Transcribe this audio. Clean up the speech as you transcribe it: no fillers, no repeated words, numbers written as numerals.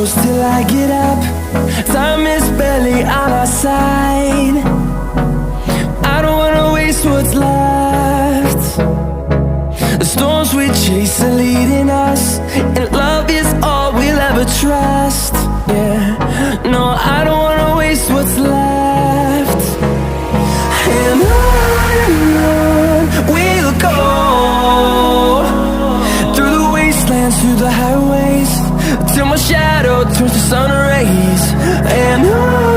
close till I get up. Time is barely on our side. I don't wanna waste what's left. The storms we chase are leading us, and love is all we'll ever trust. Yeah, no, I don't wanna waste what's left. And on we'll go, through the wastelands, through the highways, till my shadow turns to sun rays. And on